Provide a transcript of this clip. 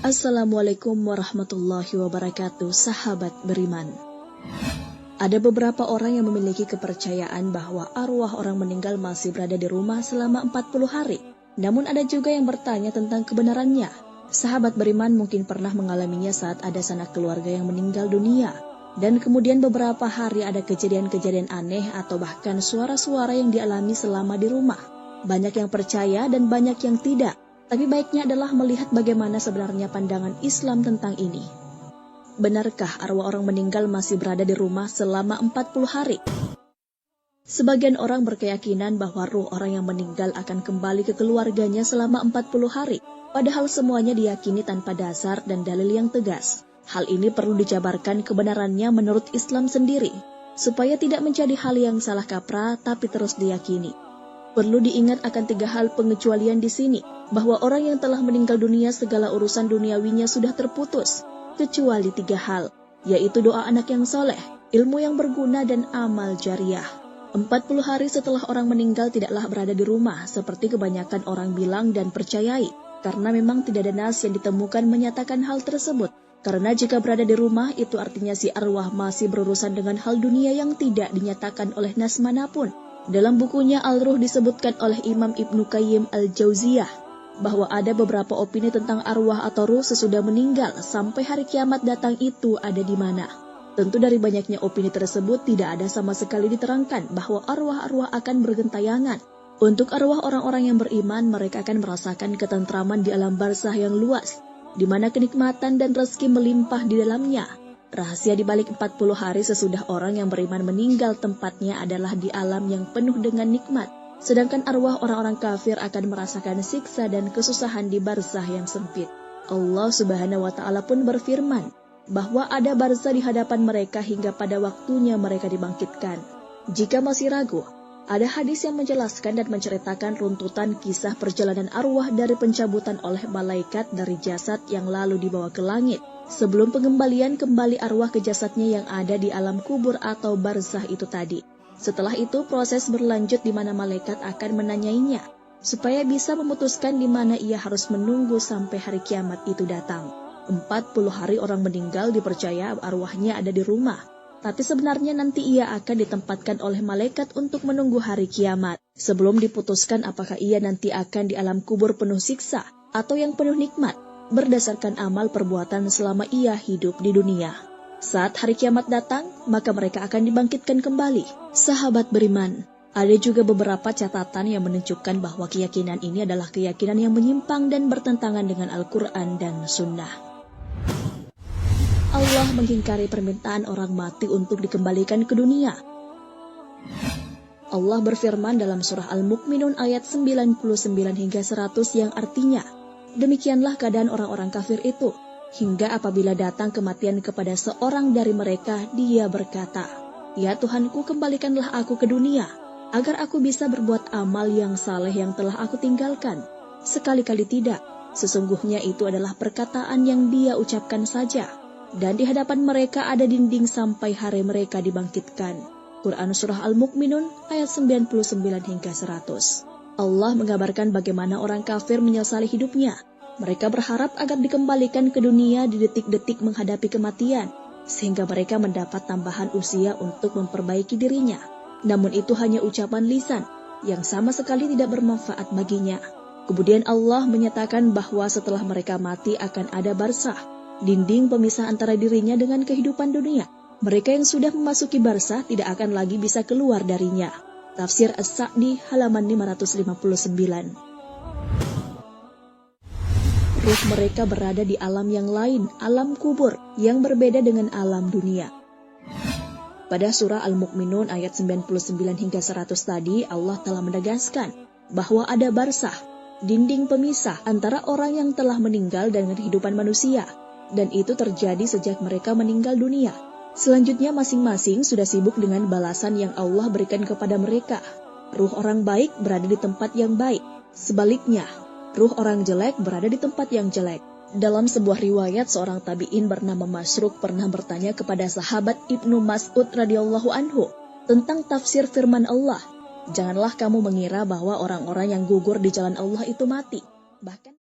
Assalamualaikum warahmatullahi wabarakatuh, sahabat beriman. Ada beberapa orang yang memiliki kepercayaan bahwa arwah orang meninggal masih berada di rumah selama 40 hari. Namun ada juga yang bertanya tentang kebenarannya. Sahabat beriman mungkin pernah mengalaminya saat ada sanak keluarga yang meninggal dunia. Dan kemudian beberapa hari ada kejadian-kejadian aneh atau bahkan suara-suara yang dialami selama di rumah. Banyak yang percaya dan banyak yang tidak. Tapi baiknya adalah melihat bagaimana sebenarnya pandangan Islam tentang ini. Benarkah arwah orang meninggal masih berada di rumah selama 40 hari? Sebagian orang berkeyakinan bahwa ruh orang yang meninggal akan kembali ke keluarganya selama 40 hari. Padahal semuanya diyakini tanpa dasar dan dalil yang tegas. Hal ini perlu dijabarkan kebenarannya menurut Islam sendiri, supaya tidak menjadi hal yang salah kaprah tapi terus diyakini. Perlu diingat akan 3 hal pengecualian di sini, bahwa orang yang telah meninggal dunia segala urusan duniawinya sudah terputus, kecuali 3 hal, yaitu doa anak yang soleh, ilmu yang berguna, dan amal jariah. 40 hari setelah orang meninggal tidaklah berada di rumah, seperti kebanyakan orang bilang dan percayai, karena memang tidak ada nas yang ditemukan menyatakan hal tersebut. Karena jika berada di rumah, itu artinya si arwah masih berurusan dengan hal dunia yang tidak dinyatakan oleh nas manapun. Dalam bukunya Al-Ruh disebutkan oleh Imam Ibnu Qayyim Al-Jauziyah bahwa ada beberapa opini tentang arwah atau ruh sesudah meninggal sampai hari kiamat datang itu ada di mana. Tentu dari banyaknya opini tersebut tidak ada sama sekali diterangkan bahwa arwah-arwah akan bergentayangan. Untuk arwah orang-orang yang beriman, mereka akan merasakan ketentraman di alam barzah yang luas, di mana kenikmatan dan rezeki melimpah di dalamnya. Rahasia di balik 40 hari sesudah orang yang beriman meninggal tempatnya adalah di alam yang penuh dengan nikmat. Sedangkan arwah orang-orang kafir akan merasakan siksa dan kesusahan di barzah yang sempit. Allah Subhanahu wa Ta'ala pun berfirman bahwa ada barzah di hadapan mereka hingga pada waktunya mereka dibangkitkan. Jika masih ragu, ada hadis yang menjelaskan dan menceritakan runtutan kisah perjalanan arwah dari pencabutan oleh malaikat dari jasad yang lalu dibawa ke langit, sebelum pengembalian kembali arwah ke jasadnya yang ada di alam kubur atau barzah itu tadi. Setelah itu proses berlanjut di mana malaikat akan menanyainya, supaya bisa memutuskan di mana ia harus menunggu sampai hari kiamat itu datang. 40 hari orang meninggal dipercaya arwahnya ada di rumah, tapi sebenarnya nanti ia akan ditempatkan oleh malaikat untuk menunggu hari kiamat, sebelum diputuskan apakah ia nanti akan di alam kubur penuh siksa atau yang penuh nikmat, berdasarkan amal perbuatan selama ia hidup di dunia. Saat hari kiamat datang, maka mereka akan dibangkitkan kembali. Sahabat beriman, ada juga beberapa catatan yang menunjukkan bahwa keyakinan ini adalah keyakinan yang menyimpang dan bertentangan dengan Al-Quran dan Sunnah. Allah mengingkari permintaan orang mati untuk dikembalikan ke dunia. Allah berfirman dalam surah Al-Mu'minun ayat 99 hingga 100 yang artinya, demikianlah keadaan orang-orang kafir itu, hingga apabila datang kematian kepada seorang dari mereka, dia berkata, "Ya Tuhanku, kembalikanlah aku ke dunia, agar aku bisa berbuat amal yang saleh yang telah aku tinggalkan." Sekali-kali tidak, sesungguhnya itu adalah perkataan yang dia ucapkan saja, dan di hadapan mereka ada dinding sampai hari mereka dibangkitkan. Quran Surah Al-Mu'minun ayat 99 hingga 100. Allah mengabarkan bagaimana orang kafir menyesali hidupnya. Mereka berharap agar dikembalikan ke dunia di detik-detik menghadapi kematian, sehingga mereka mendapat tambahan usia untuk memperbaiki dirinya. Namun itu hanya ucapan lisan, yang sama sekali tidak bermanfaat baginya. Kemudian Allah menyatakan bahwa setelah mereka mati akan ada barzah, dinding pemisah antara dirinya dengan kehidupan dunia. Mereka yang sudah memasuki barzah tidak akan lagi bisa keluar darinya. Tafsir As-Sa'di halaman 559. Ruh mereka berada di alam yang lain, alam kubur, yang berbeda dengan alam dunia. Pada surah Al-Mu'minun ayat 99 hingga 100 tadi, Allah telah menegaskan bahwa ada barzah, dinding pemisah antara orang yang telah meninggal dengan kehidupan manusia, dan itu terjadi sejak mereka meninggal dunia. Selanjutnya masing-masing sudah sibuk dengan balasan yang Allah berikan kepada mereka. Ruh orang baik berada di tempat yang baik. Sebaliknya, ruh orang jelek berada di tempat yang jelek. Dalam sebuah riwayat, seorang tabi'in bernama Masruq pernah bertanya kepada sahabat Ibnu Mas'ud radhiyallahu anhu tentang tafsir firman Allah, "Janganlah kamu mengira bahwa orang-orang yang gugur di jalan Allah itu mati." Bahkan